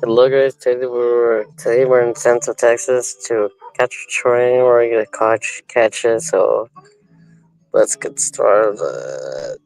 Hello guys, today we're in Santo, Texas to catch a train. We're gonna catch it, so let's get started.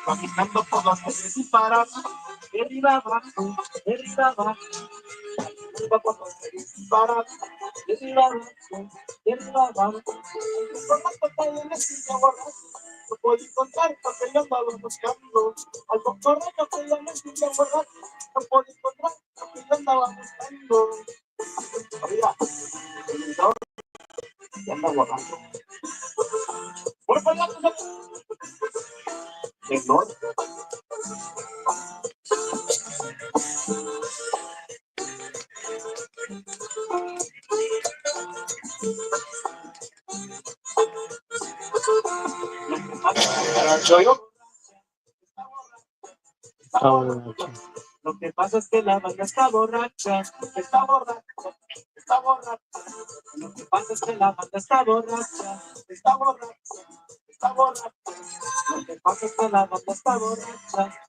Caminando por las calles y para de arriba abajo, de arriba abajo, arriba por las calles y para de arriba abajo, de arriba abajo. Por la total de la silla borracha, no puedo encontrar porque yo andaba buscando. Al doctor de la total de la silla borracha, no puedo encontrar porque yo andaba buscando. Arriba, ya anda borracho. Por allá, señor. Yo. Lo que pasa es que la banda está borracha, está borracha, está borracha. Lo que pasa es que la banda está borracha, está borracha, está borracha. Lo que pasa es que la banda está borracha.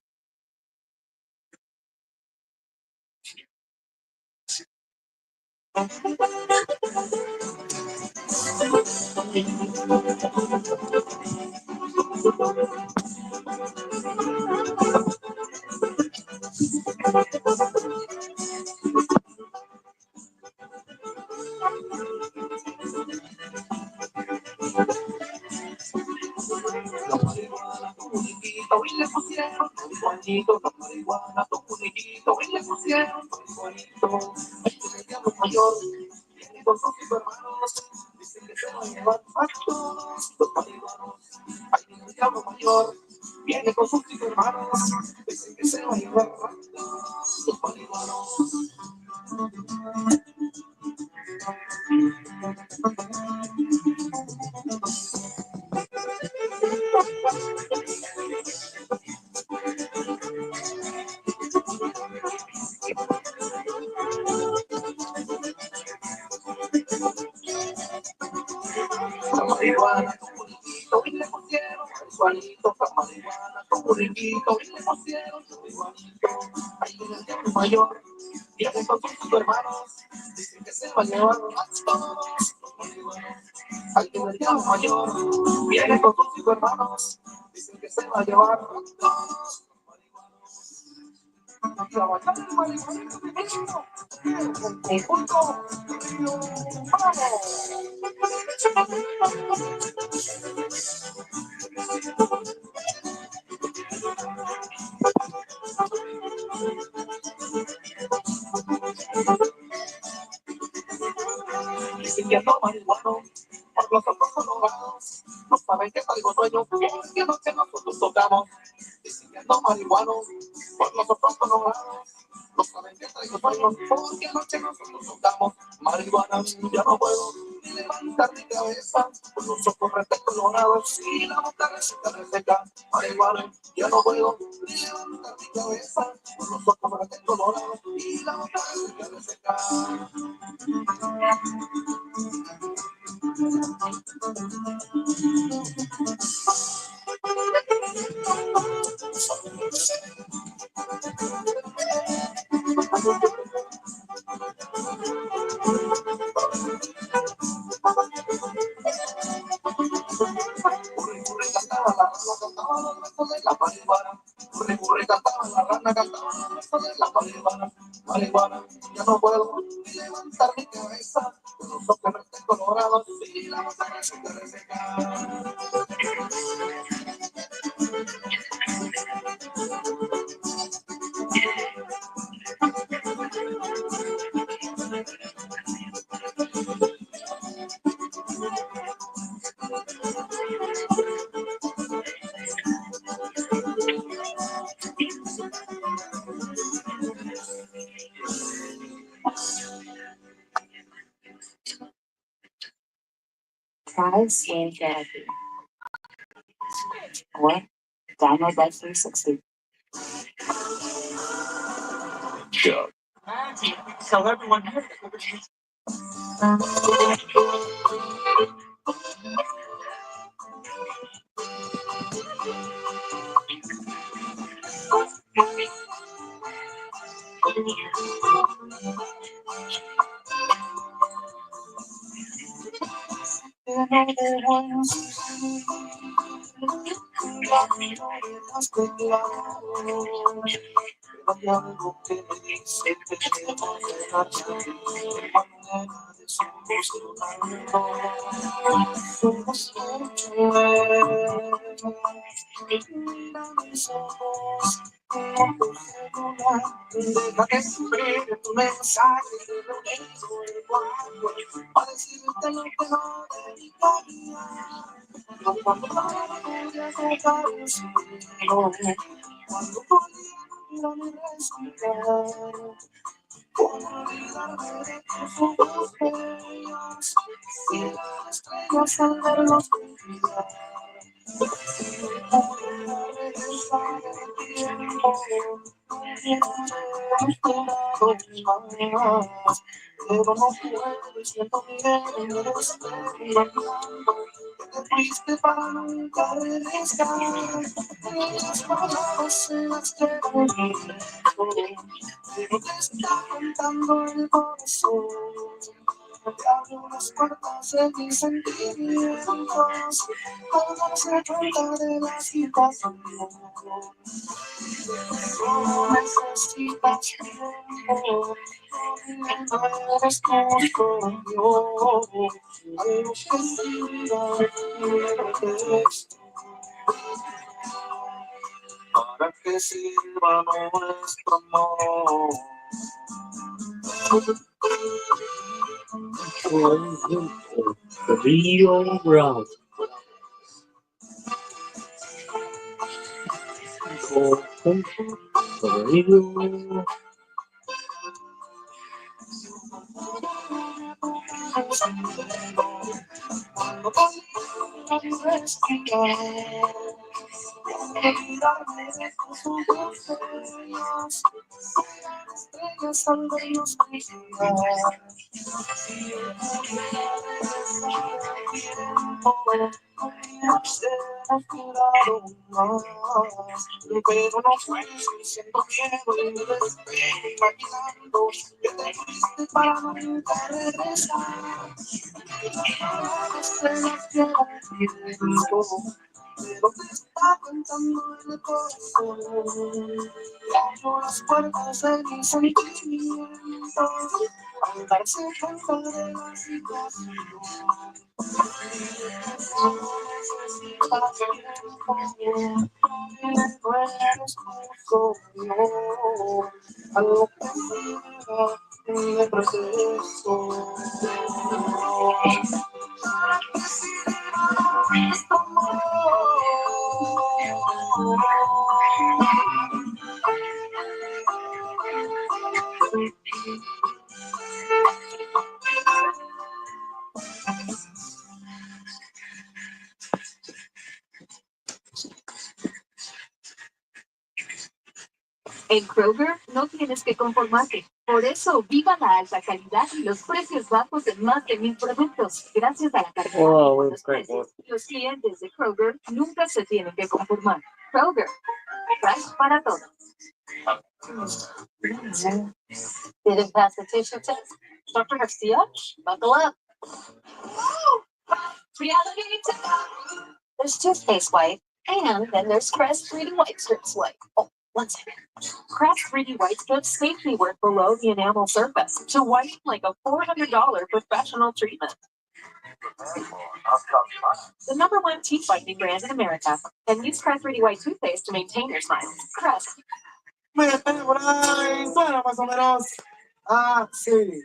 La marihuana, tu muñequito, y le pusieron tu Juanito, la marihuana, tu muñequito, y le pusieron tu Juanito. El diablo mayor, viene con sus hermanos, dicen que se va a llevar a todos los marihuanos. Ahí el diablo mayor, viene con sus hermanos, dicen que se va a llevar a todos los marihuanos. La marihuana, tu muñequito, y le pusieron tu Juanito, la marihuana, tu muñequito, y le pusieron tu Juanito. Ahí viene el diablo mayor, viene con sus hermanos, dicen que se va a llevar a todos los marihuanos. Ahí viene el diablo mayor, viene con sus hermanos, dicen que se va a llevar a todos los marihuanos. Trabajar el marihuana primero, con conjunto, ¡vamos! Dicen que ando marihuano, por los ojos colorados, no saben que salgo dueño, que noche nosotros tocamos. Dicen que ando marihuano, por los ojos colorados, no saben que traigo dueño, porque anoche nosotros tocamos. Marihuana, ya no puedo ni levantar mi cabeza, con los ojos rete colorados y la boca reseca. Marihuana, ya no puedo ni levantar mi cabeza, con los ojos rete colorados y la boca reseca. Marihuana, ya no puedo ni levantar mi cabeza, con los ojos colorados y la boca reseca. Try skin therapy or download Life 360. Yeah. Tell everyone. que no debo insistir, camino de las claro. Hay algo que me dice que debo quedarse, manera de solucionarlo. Solo escucho, mira mis ojos, como tu celular. Deja que escribe tu mensaje, que lo tengo igual, para decirte lo que no dedicaría. No cuando voy a dejar un suspiro, cuando podía no respirar. ¿Cómo olvidarme de tus ojos bellos y las estrellas al verlos brillar? ¿Cómo regresar el tiempo? No hemos durado más, pero no puedo, siento miedo, me lo estoy imaginando. Te fuiste para nunca regresar. Las palabras en las que volví, pero te está cantando el corazón. Te abro las puertas de mis sentimientos, para darse cuenta de la situación. Solo necesitas tiempo, no eres tuyo. Algo que diga de pretexto, para que sirva nuestro amor. Rio Brown. Rio. Cuando podía respirar, olvidarme de tus ojos bellos, estrellas al verlos brillar. Si yo pudiera regresar el tiempo, hubiéramos durado más. Pero no fue, siento miedo y me estoy imaginando que te fuiste para nunca regresar. Las palabras te las quiero decir, pero te está cantando el corazón. Abro las puertas de mis sentimientos, al darse cuenta de la situación. Solo necesitas tiempo, no eres tuyo. Algo que siga de proceso. En Kroger no tienes que conformarte. Por eso, viva la alta calidad y los precios bajos en más de 1000 productos. Gracias a la calidad Oh, y we los break precios, los clientes de Kroger nunca se tienen que conformar. Kroger, fresh para todos. Didn't pass the tissue test? Dr. Garcia, buckle up. Reality check. There's toothpaste wipe, and then there's Crest 3D White Strips wipe. Oh, 1 second. Crest 3D White Strips safely work below the enamel surface to whiten like a $400 professional treatment. The #1 teeth whitening brand in America. And use Crest 3D White toothpaste to maintain your smile. Crest. Mira, por ahí suena más o menos así.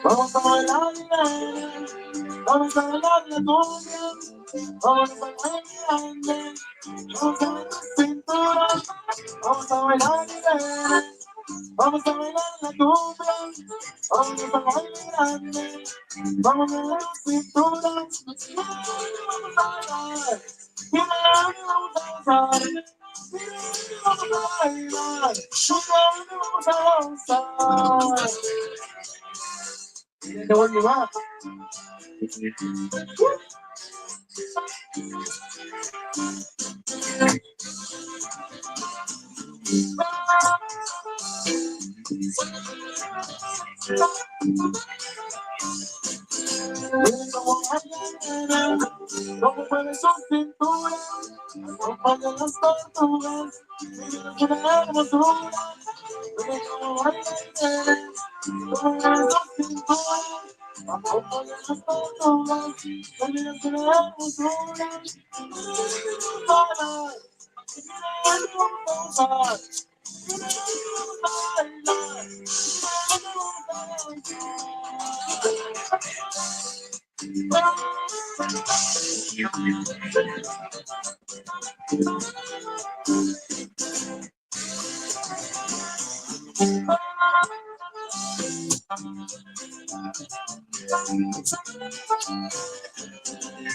Vamos a bailar, vamos a bailar la cumbia, vamos a bailar, vamos a bailar cintura, vamos a bailar, vamos a bailar la cumbia, vamos a bailar, vamos a bailar cintura, vamos a bailar, vamos a bailar, vamos a bailar, vamos a danzar. que vuelve más. Como mueve su cintura, acompaña las tortugas, es una hermosura. Como baila como mueve su cintura, acompaña las tortugas, es una hermosura.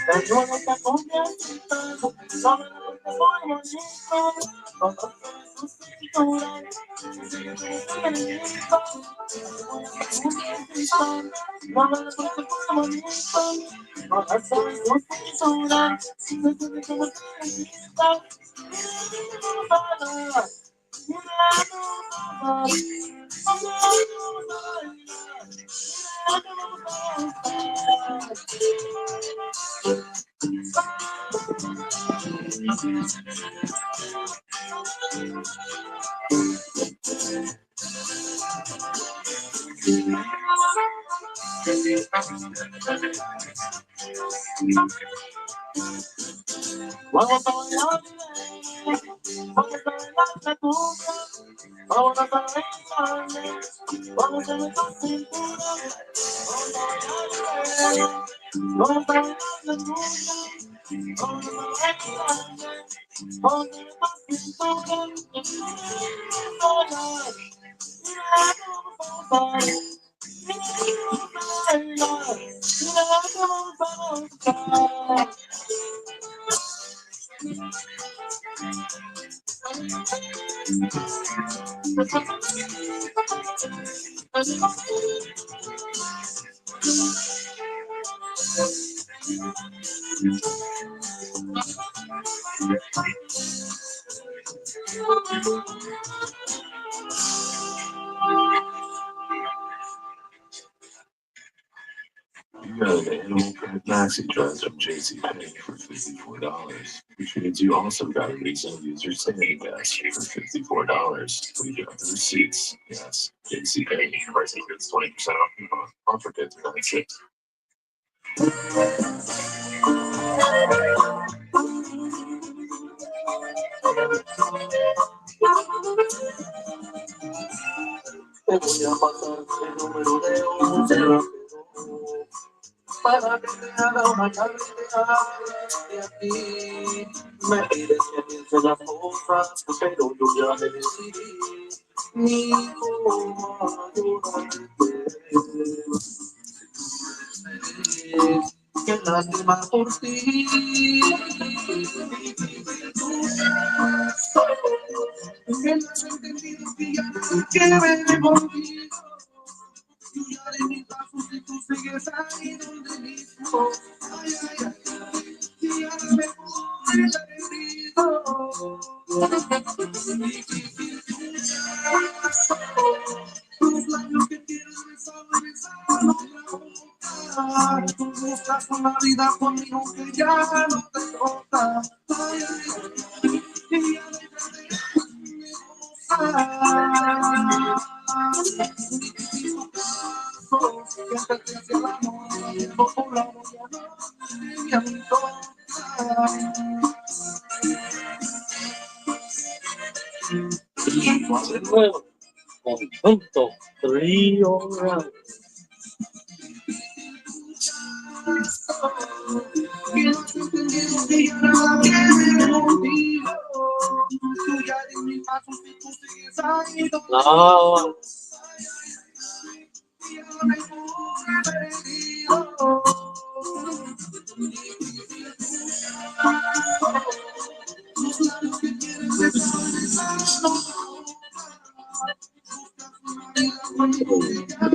Pero no está convencido, sabe lo que soy bonito, cuando su cintura, sigue tu bonito, sabe lo que soy bonito, cuando su cintura, sigue tu bonito, vamos a bailar, vamos a bailar la tuya, vamos a bailar, vamos a ver tu cintura, vamos a bailar la tuya, vamos a bailar, vamos a ver tu cintura, You got an animal print maxi dress from JCPenney for $54, which means you also got a reason to use your standing desk for $54. We got the receipts. Yes, JCPenney. Pricing goods 20% off coupon. Offer good through 9/6. te voy a pasar el número de un cerrado para que te haga una carrera de aquí. Me pides que piense las cosas, pero yo ya me decidí. Ni cómo ayudarte. Qué lástima por ti. Que no has entendido que ya no quiero ver contigo. Yo ya de mis pasos y tú sigues ahí donde mismo. Ay, ay, ay, y ahora me voy perdido. Tus labios que quieren besar otra boca. Tú buscas una vida conmigo que ya no te toca. Ay, ay, ay, y ya detrás de mí, que te hacia la amor, llevo por la boca, y a mi De nuevo, conjunto Trio Round. que no has entendido que ya nada quiere contigo. Tú ya de mis pasos y tú sigues ahí donde No, y ahora me voy perdido. Tus labios que quieren besar no buscas una vida conmigo que ya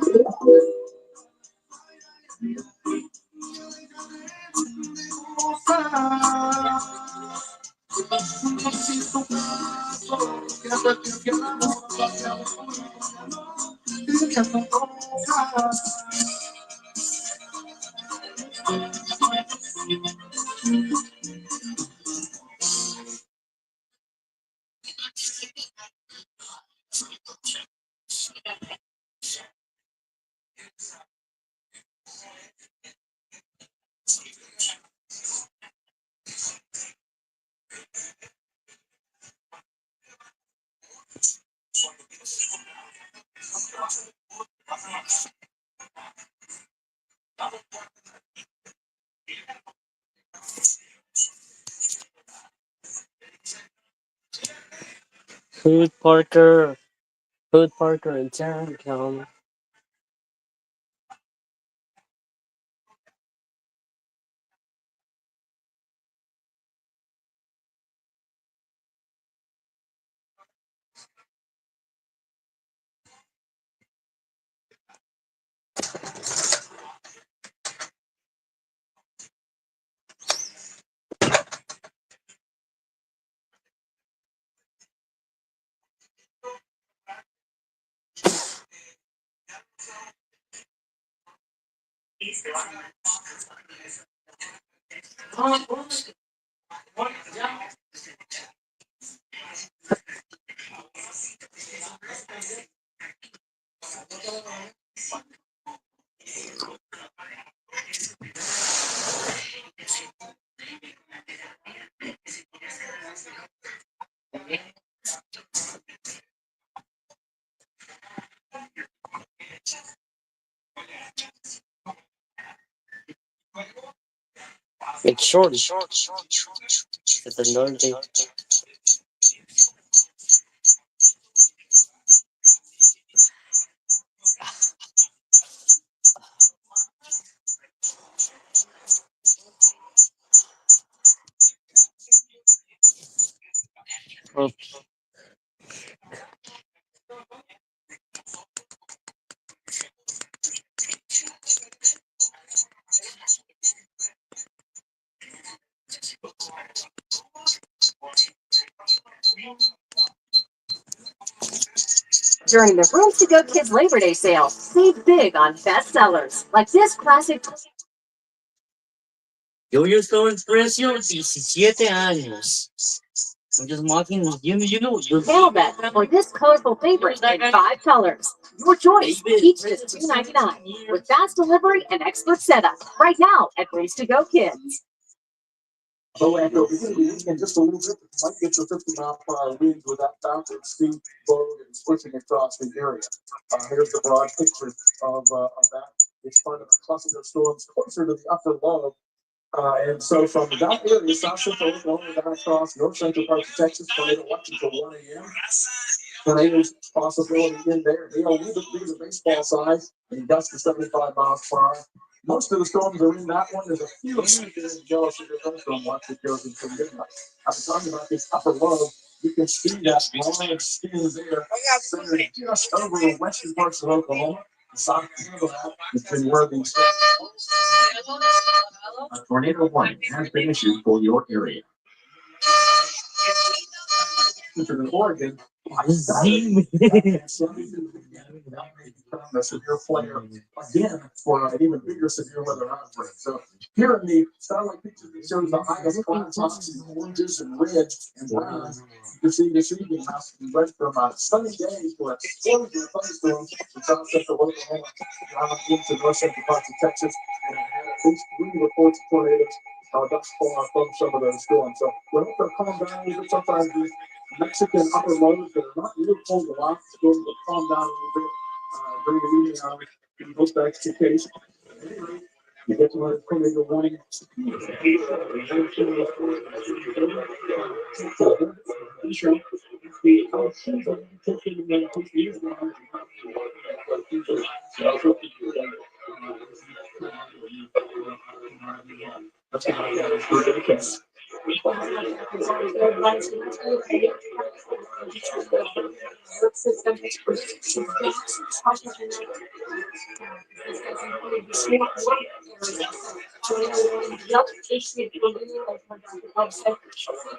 Food Parker. Food Parker in town. Come. It's short. It's another day. During the Rooms to Go Kids Labor Day sale, save big on bestsellers like this classic Yo estoy en precio 17 años. I'm just mocking you. panel bed or this colorful favorite in 5 colors. Your choice, each just $2.99 with fast delivery and expert setup. Right now at Rooms to Go Kids. So after in just a little bit, might get your 50-mile-per-hour winds with that bouncing steep boat and switching across the area. Here's the broad picture of that. It's part of a cluster of storms closer to the upper low. And so from that area, south central Oklahoma down across north central parts of Texas, tornado watching till 1 a.m. Tornadoes possibility in there. They are a little bit bigger baseball size and gusts to 75 miles per hour. Most of the storms are in that one. There's a few jealous of the from watch that goes into midnight. I'm talking about this upper low. You can see that long skin there centered just over the western parts of Oklahoma. The south end of that has been where these a tornado warning has been issued for your area. In Oregon, a severe player again for an even bigger severe weather outbreak. So here in the satellite picture that shows the highest cloud tops in oranges and reds and browns, you can see this evening how we went from a sunny day to a explosion of thunderstorms in south central Oklahoma, down into north central parts of Texas, and had at least 3 reports of tornadoes. Thus far from some of those storms. So we hope they'll calm down a little bit. Sometimes these Mexican upper lows that are not really cold a lot, storms will calm down a little bit during the evening hours. And goes back to the case. Anyway, you get to a tornado warning. system.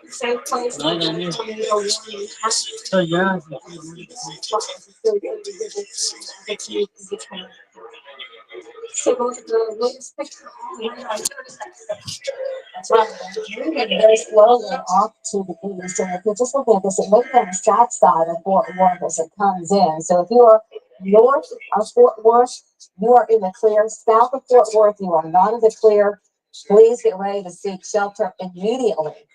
Same place. No, so yeah. So the latest picture. That's right. You're getting very slowly off to the east, and if you're just looking at this, it may be on the south side of Fort Worth as it comes in. So if you are north of Fort Worth, you are in the clear. South of Fort Worth, you are not in the clear. Please get ready to seek shelter immediately.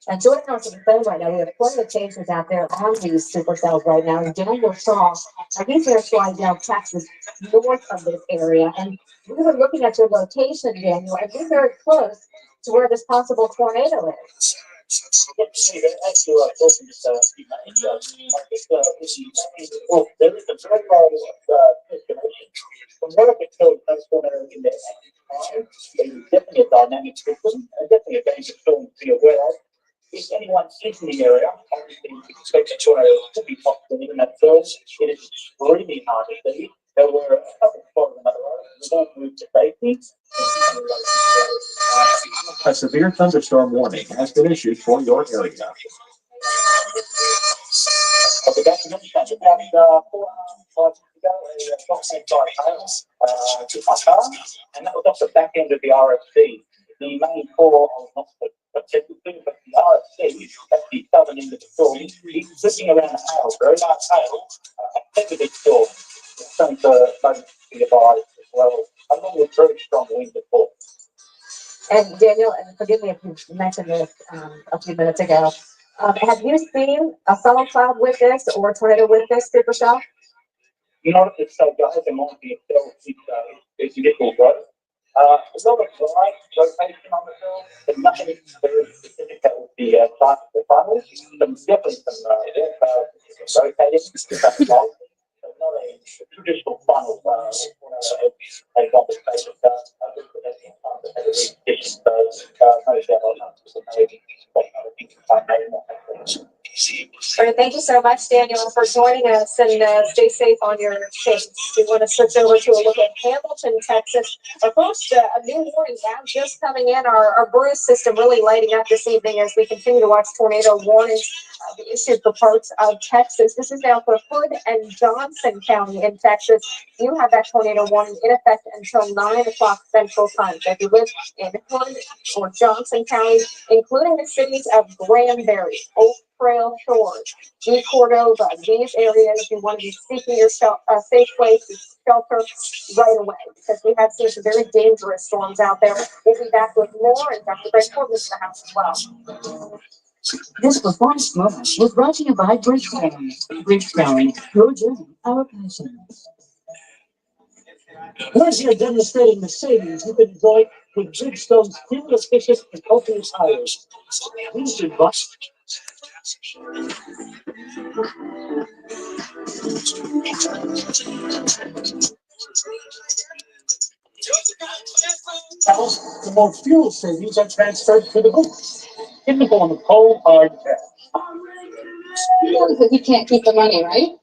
And joining us on the phone right now, we have plenty of chasers out there on these supercells right now. And Daniel Shaw, he's here flying down Texas, north of this area. And we were looking at your location, Daniel, and we're very close to where this possible tornado is. Well, there is a very large estimation. From what I can tell, transformer in there, it's definitely a dynamic system, and definitely a dangerous storm to be aware of. If anyone is in the area, obviously we expect a tornado to be possible in that zone. It is extremely hard to see. There were a couple of spots on that road. We all moved to safety. A severe thunderstorm warning has been issued for your area. Okay, that's mentioned about 4 months ago, a proximate by hail to my car, and that was off the back end of the RFC. The main core of not the technically, but the RFC, that's the southern end of the storm, he's sitting around the hail, very large hail, a big storm. Something to be advised as well, along with very strong wind of course. And Daniel, and forgive me if you mentioned this a few minutes ago. Have you seen a funnel cloud with this or a tornado with this supercell? Not at this stage, guys, there might be it's little growth. A lot of light rotation on the film, but nothing very specific that would be part of the funnel. Some definitely some rotating, but not a traditional funnel. A double face of dust, All right, thank you so much, Daniel, for joining us, and stay safe on your trips. We want to switch over to a look at Hamilton, Texas. Our first, a new warning now just coming in. Our Bruce system really lighting up this evening as we continue to watch tornado warnings be issued for parts of Texas. This is now for Hood and Johnson County in Texas. You have that tornado warning in effect until 9 o'clock Central Time. So if you live in Hood or Johnson County, including the cities of Granbury, Oak Trail Shores, G. Cordova, these areas, you want to be seeking your safe place to shelter right away, because we have seen some very dangerous storms out there. We'll be back with more, and Dr. Greg Corbett in the house as well. This performance moment was brought to you by Bridgestone. Bridgestone, your journey, our passion. Once you're demonstrating Mercedes, you can enjoy with Bridgestone's fuel efficient and ultimate tires. These should bust. The more fuel savings are transferred to the booth in the form of cold hard cash. Because you can't keep the money, right?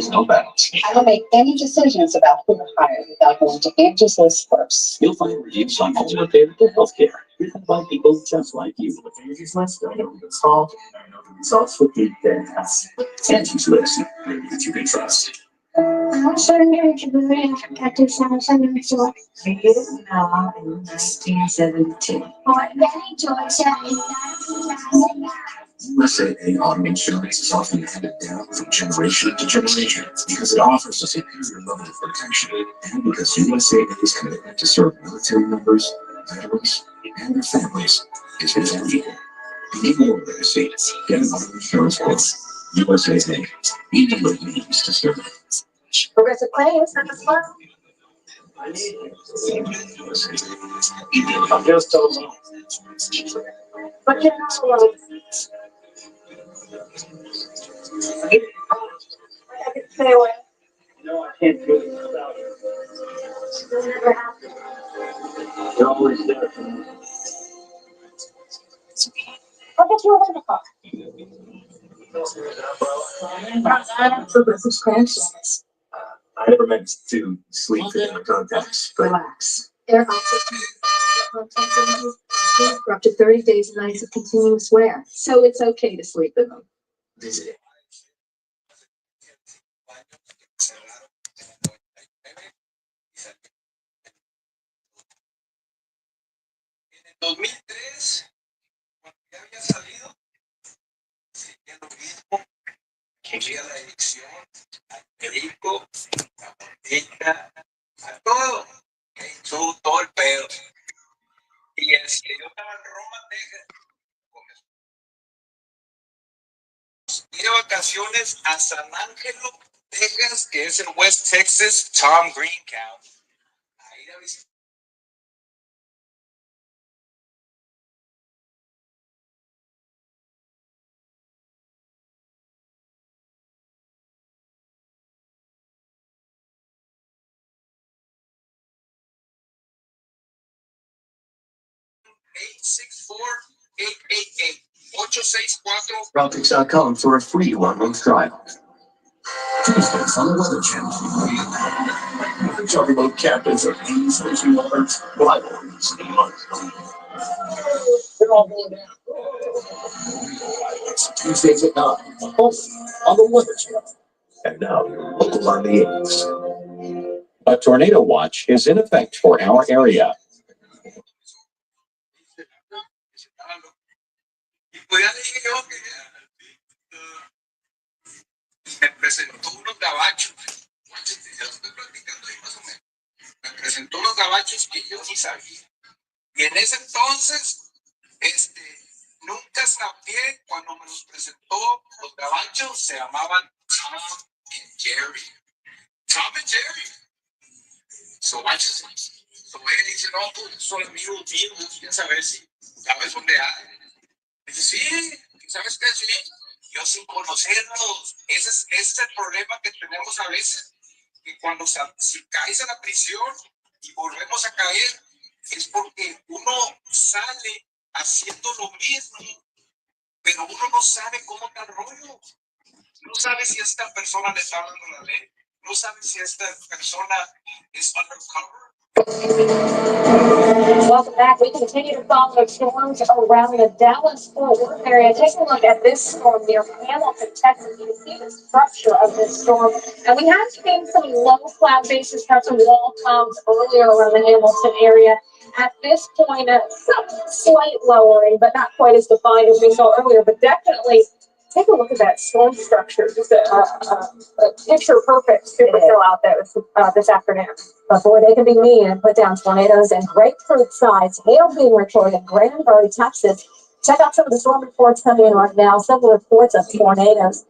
No balance. I don't make any decisions about who to hire without going to Angie's List first. You'll find reviews on all related to healthcare written by people just like you. Angie's List, I know it's all. Results would be fantastic. Angie's List, that you can trust. I'm sorry to be very protective Samsung store. We get it now in 1972. USA Auto Insurance is often handed down from generation to generation because it offers a superior level of protection, and because USA's commitment to serve military members, veterans, and their families is invaluable. Need more legacy. Get an auto insurance quote. USA, even what it means to serve. Progressive claims for the flow. I'm just told you. But you're not alone. I can stay away. No, I can't do it without you. It'll never happen. You're always there for me. It's okay. I'll get you a rental car. Progressive crash service. I never meant to sleep in the contacts, but Relax. Air oxygen. Contacts for up to 30 days and nights of continuous wear. So it's okay to sleep in them. visit. En 2003, cuando ya había salido, seguía lo mismo, quería la elección, al perico, la botella, a todo. Todo el pedo. Y yo estaba en Roma, Texas, ir de vacaciones a San Ángelo, Texas, que es en West Texas, Tom Green County. A ir a visitar. Rockets.com for a free 1-month trial. Tuesdays on the Weather Channel. We're talking about captains of these fishing yards, rivalries, and much. It's Tuesdays at 9, only on the Weather Channel. And now, local on the 8s. A tornado watch is in effect for our area. Pues ya le dije yo que me presentó unos gabachos. Ya lo estoy platicando ahí más o menos. Me presentó unos gabachos que yo ni sabía. Y en ese entonces, nunca sabía cuando me los presentó, los gabachos se llamaban Tom and Jerry. Tom and Jerry. So él dice, no, pues son amigos míos, ya sabes dónde hay. Dice, sí, ¿sabes qué? Sí. Yo sin conocerlos. Ese es el problema que tenemos a veces. Que cuando si caes en la prisión y volvemos a caer, es porque uno sale haciendo lo mismo, pero uno no sabe cómo está el rollo. No sabe si esta persona le está dando la ley. No sabe si esta persona es undercover. Welcome back. We continue to follow storms around the Dallas-Fort Worth area. Take a look at this storm near Hamilton, Texas. You can see the structure of this storm. And we have seen some low cloud bases, perhaps some wall clouds earlier around the Hamilton area. At this point, some slight lowering, but not quite as defined as we saw earlier. But definitely take a look at that storm structure. Just a picture perfect supercell out there this afternoon. But boy, they can be mean and put down tornadoes and grapefruit size. Hail being reported in Granbury, Texas. Check out some of the storm reports coming in right now. Several reports of tornadoes,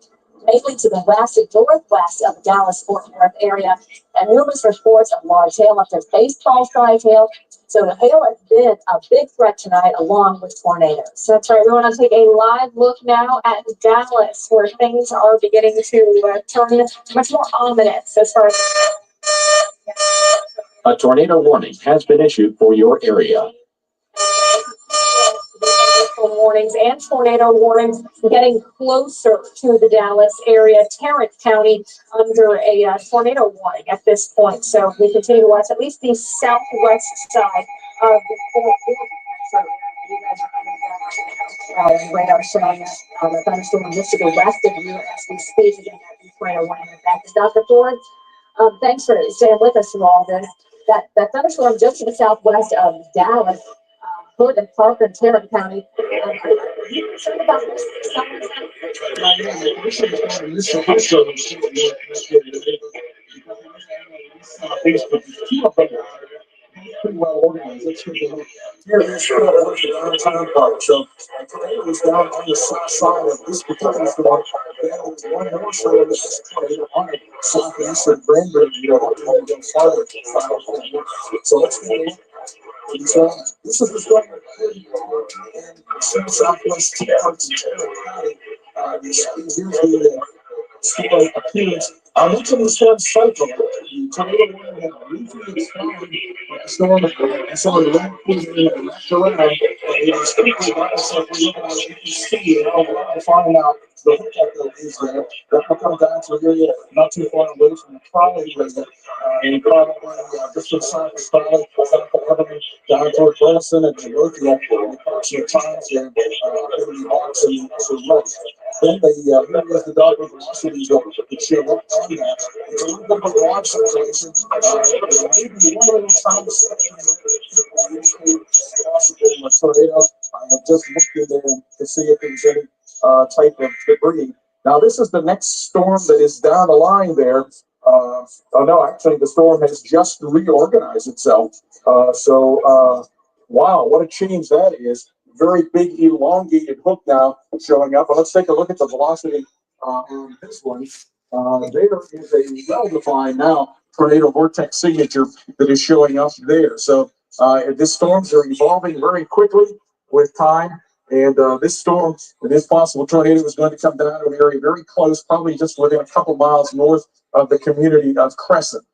mainly to the west and northwest of the Dallas-Fort Worth area, and numerous reports of large hail up to baseball-sized hail. So the hail has been a big threat tonight, along with tornadoes. So that's right. We want to take a live look now at Dallas, where things are beginning to turn much more ominous as far as. A tornado warning has been issued for your area. Warnings and tornado warnings getting closer to the Dallas area. Tarrant County under a tornado warning at this point. So we continue to watch at least the southwest side of the Fort Worth. You guys are coming down radar showing us the thunderstorm just to the west of you as we speak. Again, that tornado warning in fact is Dr. Ford. Thanks for staying with us through all this. That thunderstorm just to the southwest of Dallas. Hood and Parker and Tarrant County. Are you concerned about this? Pretty well organized. It's pretty good. Yeah, it's sure works the downtown part. So the tornado was down on the south side of this particular storm. There was one more side of this tornado on the southeast of Granbury. One go forward. So let's go. So this is the storm and southwest Texas and Tarrant County. This is usually storm appearance. Mention the storm cycle. tornado warning had briefly expired, but the storm started wrapped around, and it was quickly got itself reorganized. You can see how well to find out the hookup that is there. That will come down to an area not too far away from the Crowley area, and probably just to the south of Crowley, south of Albany, down toward Burleson and Midlothian, and approximate times and the Hawks and Reds. Then here is the dog velocity that show up on that. It's a little bit of a launch situation. Maybe one little time possible tornado. I have just looked in there to see if there's any type of debris. Now, this is the next storm that is down the line there. Oh, no, actually, the storm has just reorganized itself. Wow, what a change that is. Very big, elongated hook now showing up. But let's take a look at the velocity on this one. There is a well-defined now tornado vortex signature that is showing up there. So these storms are evolving very quickly with time. And this storm, this possible tornado is going to come down to an area very close, probably just within a couple miles north of the community of Crescent.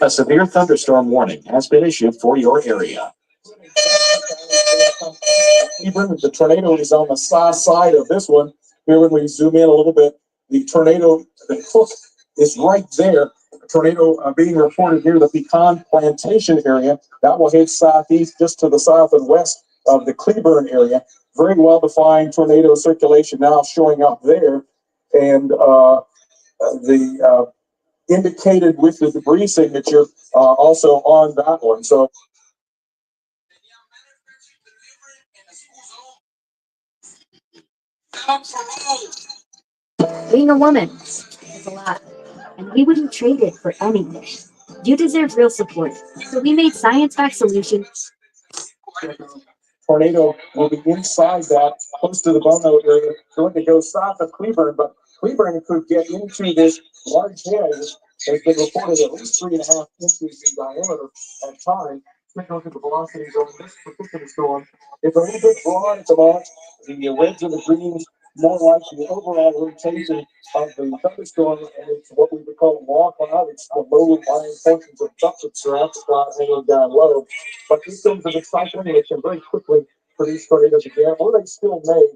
A severe thunderstorm warning has been issued for your area. The tornado is on the south side of this one. Here, when we zoom in a little bit, the tornado, the hook is right there. A tornado being reported near the pecan plantation area. That will head southeast just to the south and west of the Cleburne area. Very well defined tornado circulation now showing up there. And the indicated with the debris signature also on that one. So Being a woman is a lot, and we wouldn't trade it for anything. You deserve real support, so we made science-backed solutions. tornado will be inside that, close to the Bono area, going to go south of Cleburne, but Cleburne could get into this large head. Has been reported at least 3.5 inches in diameter at times. Take a look at the velocities on this particular storm. It's a little bit broad at the moment. The reds and the greens more like the overall rotation of the thunderstorm, and it's what we would call wall cloud. It's the low lying portions of duct that surround the cloud hanging down low. But these things are exciting, and they can very quickly produce tornadoes again, or they still may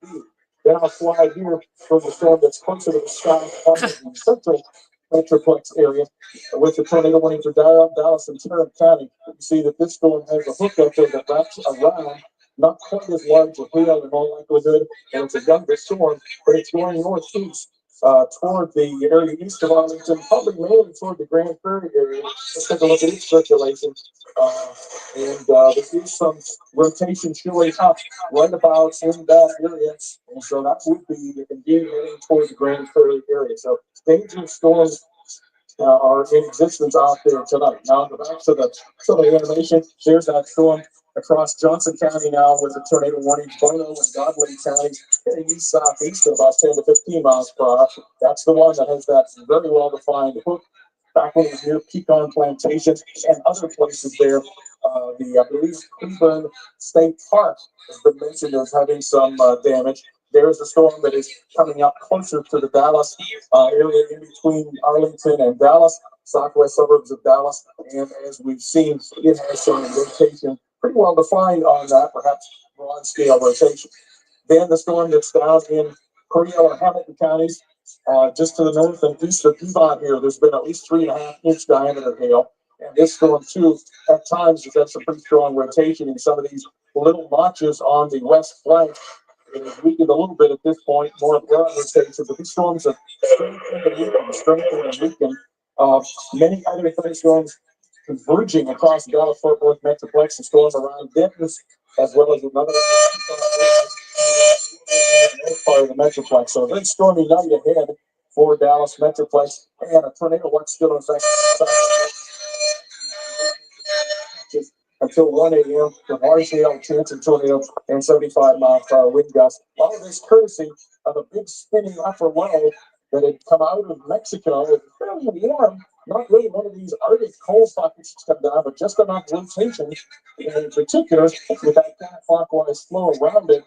be. Then I'll slide here from the storm that's closer to the south part of the central metroplex area with the tornado warning for Dallas and Tarrant County. You see that this storm has a hook up there that wraps around, not quite as large as we are in all likelihood, and it's a younger storm, but it's going northeast toward the area east of Arlington, probably mainly toward the Grand Prairie area. Let's take a look at its circulation. There is some rotation showing up right about in that area, and so that would be indeed heading toward the Grand Prairie area. So dangerous storms are in existence out there tonight. Now, the back to the animation, there's that storm across Johnson County now with a tornado warning. Bono and Godwin counties heading east southeast at about 10 to 15 miles per hour. That's the one that has that very well defined hook. Back when it was near Pecan Plantation and other places there, I believe Cleburne State Park has been mentioned as having some damage. There is a storm that is coming up closer to the Dallas area in between Arlington and Dallas, southwest suburbs of Dallas. And as we've seen, it has some rotation pretty well defined on that, perhaps broad scale rotation. Then the storm that's down in Coryell and Hamilton counties, just to the north and east of Piedmont here, there's been at least 3.5 inch diameter hail. And this storm, too, at times has had some pretty strong rotation in some of these little notches on the west flank. It has weakened a little bit at this point, more broad rotation, but these storms have strengthened and weakened. Many other thunderstorms converging across the Dallas-Fort Worth Metroplex, a storm around Denton, as well as another part of the Metroplex. So a very stormy night ahead for Dallas Metroplex, and a tornado watch still in effect until 1 a.m. with large hail, chance of tornado, and 75-mile-per-hour wind gusts. All of this courtesy of a big spinning upper low that had come out of Mexico. It was fairly warm, not really one of these Arctic cold pockets that's come down, but just enough rotation, in particular, with that clockwise flow around it,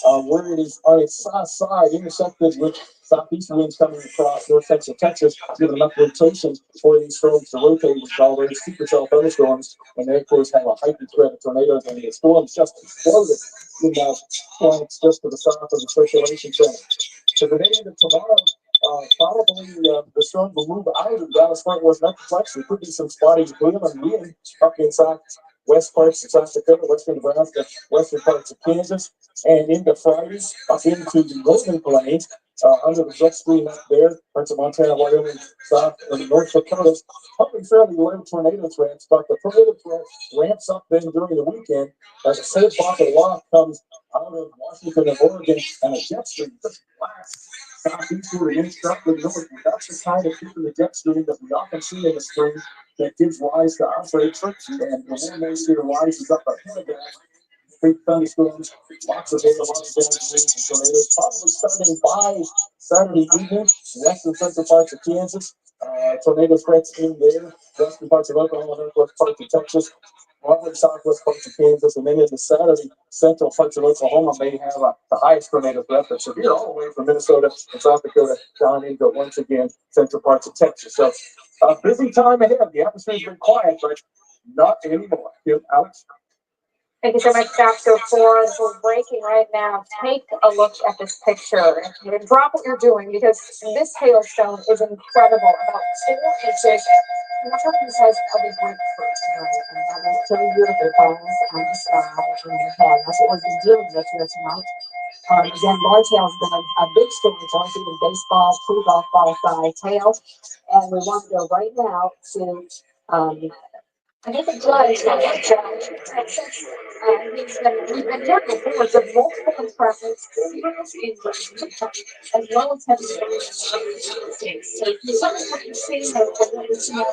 where it is on its south side, intersected with southeast winds coming across north central Texas, giving enough rotation for these storms to rotate with already supercell thunderstorms. And they, of course, have a heightened threat of tornadoes, and the storms just exploded in the flanks just to the south of the circulation center. So the day into tomorrow, probably the storm will move out of the Dallas-Fort Worth metroplex. There could be some spotty gleam and wind up inside west parts of South Dakota, western Nebraska, western parts of Kansas, and into Friday up into the northern plains. Under the jet stream up there, parts of Montana, Wyoming, South and North Dakota, probably fairly low tornado threats, but the tornado threat ramps up then during the weekend as a safe pocket lock comes out of Washington and Oregon, and a jet stream just blasts southeastward and instructed north. That's the kind of keeping the jet stream that we often see in the spring that gives rise to outside trips. And when one moisture rises up ahead of that, big thunderstorms, lots of hail, lots of winds and tornadoes, probably starting by Saturday evening, western central parts of Kansas. Tornado threats in there, western parts of Oklahoma, northwest parts of Texas, probably southwest parts of Kansas, and then into Saturday, central parts of Oklahoma may have the highest tornado threat, but severe all the way from Minnesota and South Dakota down into, once again, central parts of Texas. So a busy time ahead. The atmosphere's been quiet, but not anymore. Alex? Thank you so much, Dr. Ford. We're breaking right now. Take a look at this picture. Drop what you're doing because this hailstone is incredible. About 2 inches. And the Turkish has a big breakthrough tonight. And that was so beautiful falls on the sky and the head. That's what we've been dealing with here tonight. Again, large hail has been a big story for us, even baseball, true golf ball size hail. And we want to go right now to I think the judge, Texas, we've been hearing reports of multiple impressions, as well as heavy rain. So, some of what you're seeing there, what you're seeing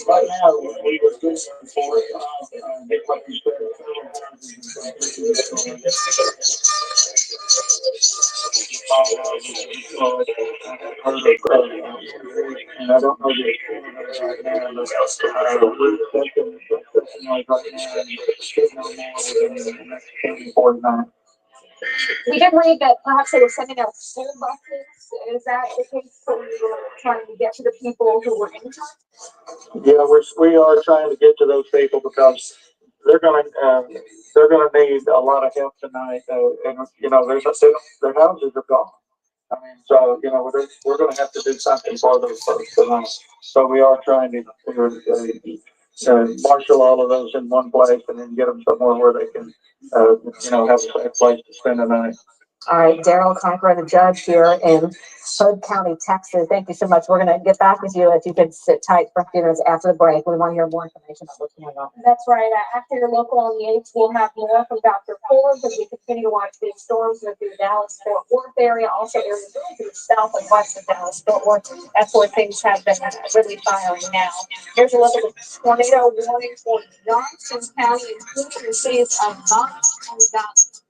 Right now, we were good for it. Like you and I don't know the right now, but we're thinking like right now, and getting on now within the next 49. we did read that perhaps they were sending out school buses. Is that the case for trying to get to the people who were injured? Yeah, we are trying to get to those people because they're gonna uh, they're gonna need a lot of help tonight. And you know, their houses are gone. I mean, so you know, we're gonna have to do something for those folks tonight. So we are trying to marshal all of those in one place and then get them somewhere where they can you know, have a safe place to spend the night. All right, Daryl Conqueror, the judge here in Hood County, Texas. Thank you so much. We're going to get back with you if you could sit tight for a few minutes after the break. We want to hear more information about what's going on. That's right. After your local on the 8th, we'll have more from Dr. Forbes as we continue to watch these storms through the Dallas-Fort Worth area, also areas to the south and west of Dallas-Fort Worth. That's where things have been really firing now. Here's a look at the tornado warning for Johnson County, including the cities of Knox and Dallas.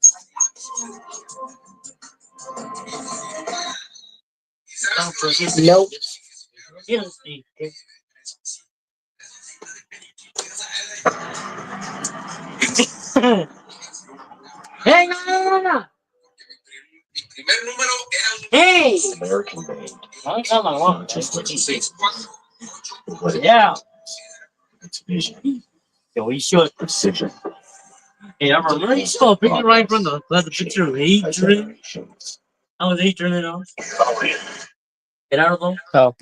Nope. Hey, no. Hey! American made. I'm coming along. Not just what it's Yeah. its vision, Yeah, we should. precision, Hey, I remember you saw a picture right from the picture of Adrian. generations. How was Adrian on? Get out of them? Oh.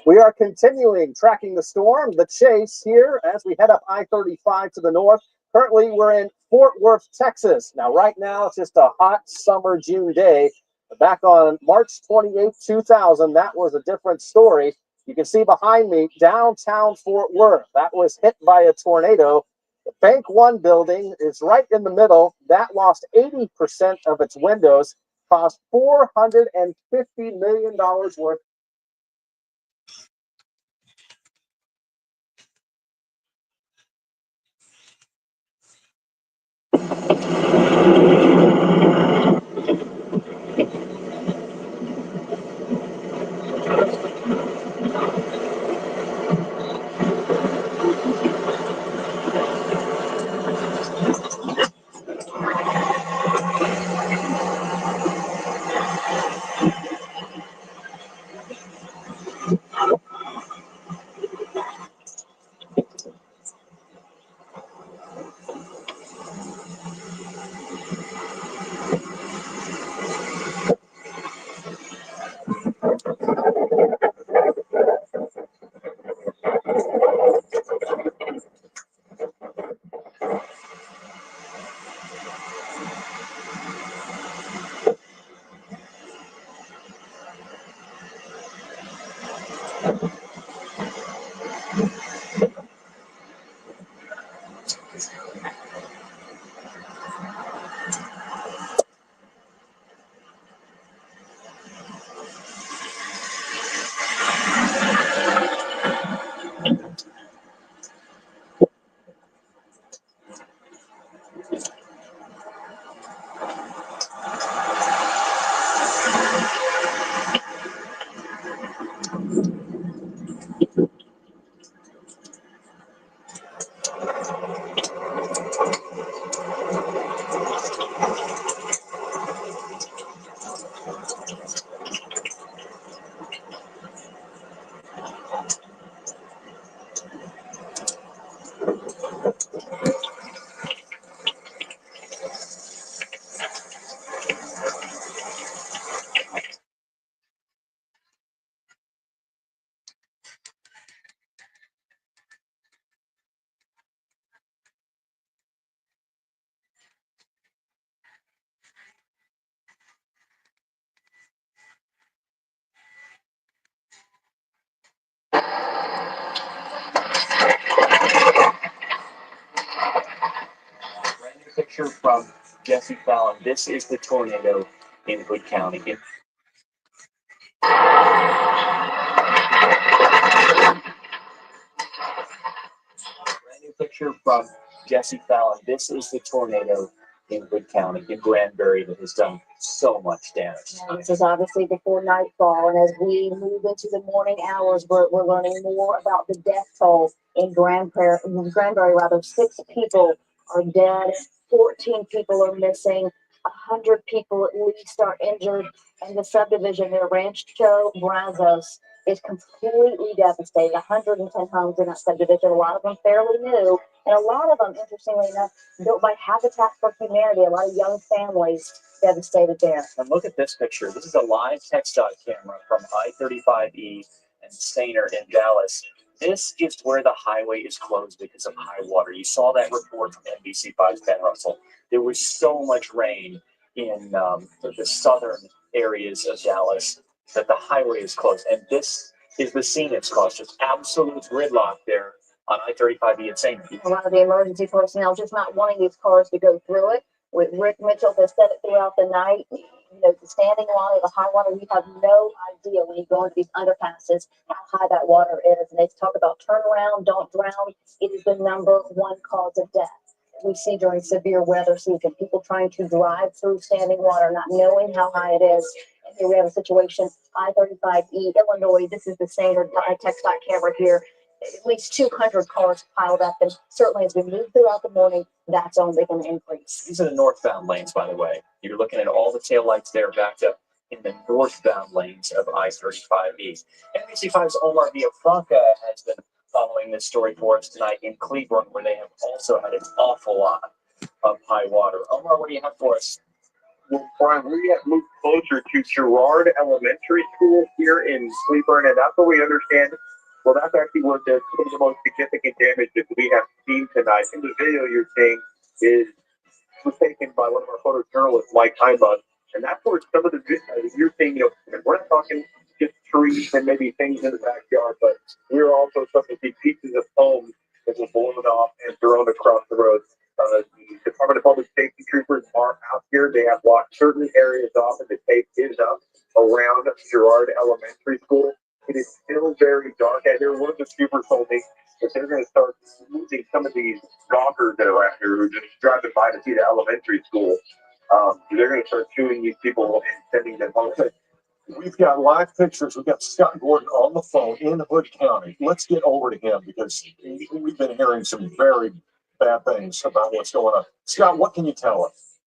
We are continuing tracking the storm, the chase here as we head up I-35 to the north. Currently, we're in Fort Worth, Texas. Now, right now, it's just a hot summer June day. Back on March 28, 2000, that was a different story. You can see behind me downtown Fort Worth. That was hit by a tornado. The Bank One building is right in the middle. That lost 80% of its windows, cost $450 million worth. Picture from Jesse Fallon. This is the tornado in Hood County. Brand new picture from Jesse Fallon. This is the tornado in Hood County, in Granbury, that has done so much damage. And this is obviously before nightfall, and as we move into the morning hours, we're learning more about the death toll in Granbury, rather, 6 people are dead, 14 people are missing, 100 people at least are injured, and the subdivision near Rancho Brazos is completely devastated. 110 homes in that subdivision, a lot of them fairly new, and a lot of them, interestingly enough, built by Habitat for Humanity. A lot of young families devastated there. And look at this picture. This is a live TxDOT camera from I-35E and Stainer in Dallas. This is where the highway is closed because of high water. You saw that report from NBC5's Ben Russell. There was so much rain in the southern areas of Dallas that the highway is closed. And this is the scene it's caused. Just absolute gridlock there on I-35E and Stainer. A lot of the emergency personnel just not wanting these cars to go through it. With Rick Mitchell has said it throughout the night. The standing water, the high water, you have no idea when you go into these underpasses how high that water is. And they talk about turnaround, don't drown. It is the number one cause of death we see during severe weather season. People trying to drive through standing water, not knowing how high it is. And here we have a situation, I-35E, Illinois. This is the standard TxDOT camera here. At least 200 cars piled up, and certainly as we move throughout the morning, that's only going to increase. These are the northbound lanes, by the way. You're looking at all the taillights there backed up. in the northbound lanes of I-35 East. NBC5's Omar Villafranca has been following this story for us tonight in Cleveland, where they have also had an awful lot of high water. Omar, what do you have for us? Well, Brian, we have moved closer to Girard Elementary School here in Cleveland, and that's what we understand. Well, that's actually where some of the most significant damage that we have seen tonight. In the video you're seeing was taken by one of our photojournalists, Mike Heimbus, and that's where some of the you're seeing. We're not talking just trees and maybe things in the backyard, but we're also starting to see pieces of homes that were blown off and thrown across the road. The Department of Public Safety troopers are out here. They have blocked certain areas off, and the tape is up around Girard Elementary School. It is still very dark out here. One of the troopers told me that they're going to start losing some of these walkers that are out here who are just driving by to see the elementary school. They're going to start chewing these people and sending them home. We've got live pictures. We've got Scott Gordon on the phone in Hood County. Let's get over to him because we've been hearing some very bad things about what's going on. Scott, what can you tell us?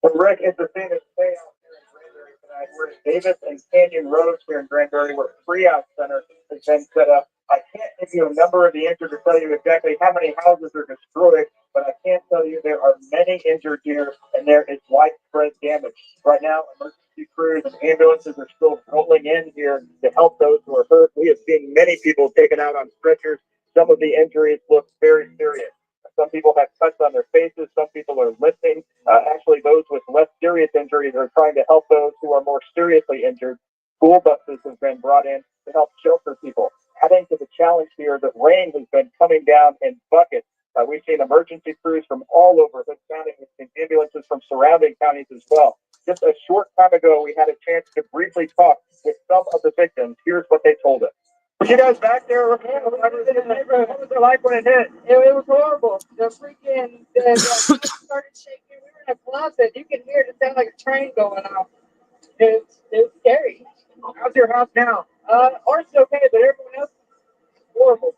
Well, Rick, it's the same as today out here in Granbury tonight. We're at Davis and Canyon Roads here in Granbury, where a free-out center has been set up. I can't give you a number of the injured to tell you exactly how many houses are destroyed, but I can tell you there are many injured here, and there is widespread damage. Right now, emergency crews and ambulances are still rolling in here to help those who are hurt. We have seen many people taken out on stretchers. Some of the injuries look very serious. Some people have cuts on their faces. Some people are limping. Actually, those with less serious injuries are trying to help those who are more seriously injured. School buses have been brought in to help shelter people. Adding to the challenge here, the rain has been coming down in buckets. We've seen emergency crews from all over Hood County and ambulances from surrounding counties as well. Just a short time ago, we had a chance to briefly talk with some of the victims. Here's what they told us. Were you guys back there? What was it like when it hit? It was horrible. The freaking started shaking. We were in a closet. You can hear it sound like a train going off. It's scary. How's your house now? Ours is okay, but everyone else is horrible.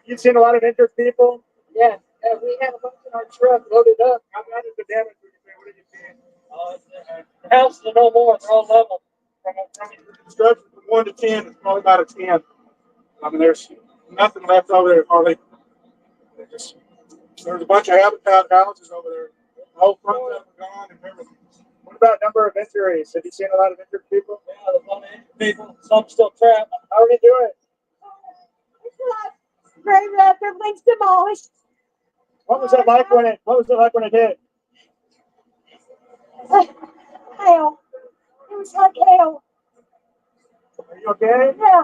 You've seen a lot of injured people? Yes, we had a bunch in our truck loaded up. How bad is the damage? What did you see? The houses are no more. They're all level. From construction from 1 to 10, it's probably about a 10. I mean, there's nothing left over there hardly. There's a bunch of habitat houses over there. The whole front of them are gone and everything. What about number of injuries? Have you seen a lot of injured people? Yeah, there's a lot of injured people. Some still trapped. How are you doing? Very everything's demolished. What was it like when it hit? Hell. It was like hell. Are you okay? Yeah.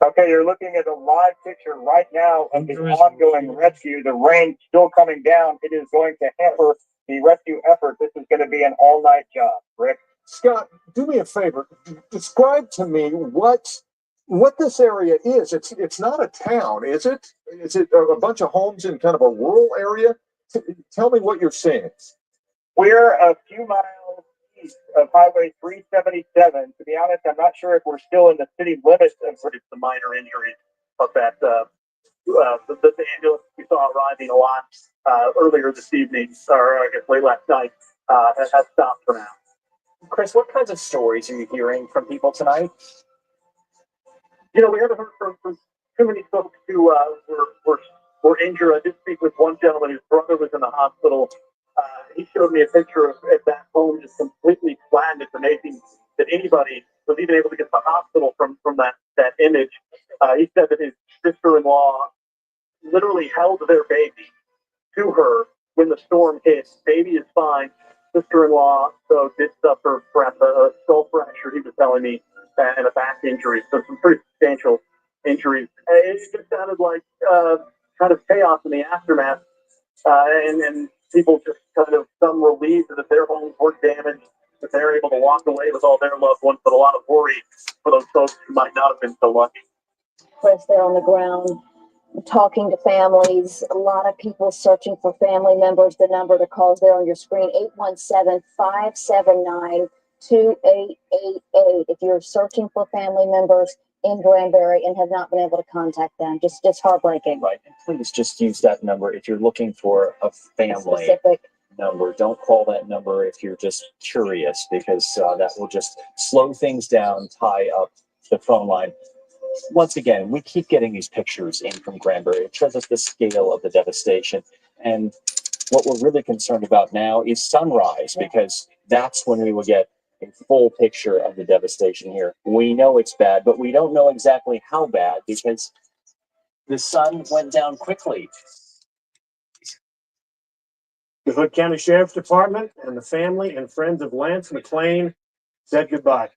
Okay, you're looking at a live picture right now of the ongoing rescue. The rain still coming down. It is going to hamper the rescue effort. This is going to be an all-night job. Rick? Scott, do me a favor. Describe to me what this area is. It's not a town, is it? Is it a bunch of homes in kind of a rural area? Tell me what you're seeing. We're a few miles east of Highway 377. To be honest, I'm not sure if we're still in the city limits of the minor injuries of that. The ambulance we saw arriving a lot earlier this evening, or I guess late last night, has stopped for now. Chris, what kinds of stories are you hearing from people tonight? We haven't heard from too many folks who were injured. I did speak with one gentleman whose brother was in the hospital. He showed me a picture of that home just completely flattened. It's amazing that anybody was even able to get to the hospital from that image. He said that his sister-in-law literally held their baby to her when the storm hit. Baby is fine. Sister-in-law, so did suffer perhaps a skull fracture, he was telling me, and a back injury. So some pretty substantial injuries. It just sounded like kind of chaos in the aftermath, and people just kind of some relieved that their homes weren't damaged, that they're able to walk away with all their loved ones, but a lot of worry for those folks who might not have been so lucky. Chris, they're on the ground talking to families. A lot of people searching for family members. The number to call is there on your screen, 817-579-2888. If you're searching for family members in Granbury and have not been able to contact them, just heartbreaking. Right. And please just use that number if you're looking for a family. Specific. number. Don't call that number if you're just curious, because that will just slow things down, tie up the phone line. Once again, we keep getting these pictures in from Granbury. It shows us the scale of the devastation. And what we're really concerned about now is sunrise, because that's when we will get a full picture of the devastation here. We know it's bad, but we don't know exactly how bad, because the sun went down quickly. The Hood County Sheriff's Department and the family and friends of Lance McLean said goodbye.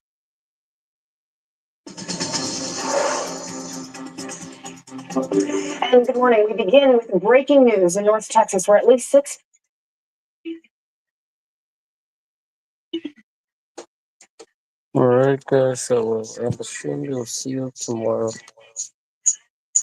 And good morning. We begin with breaking news in North Texas, where at least 6. All right, guys. So I'm assuming we'll see you tomorrow.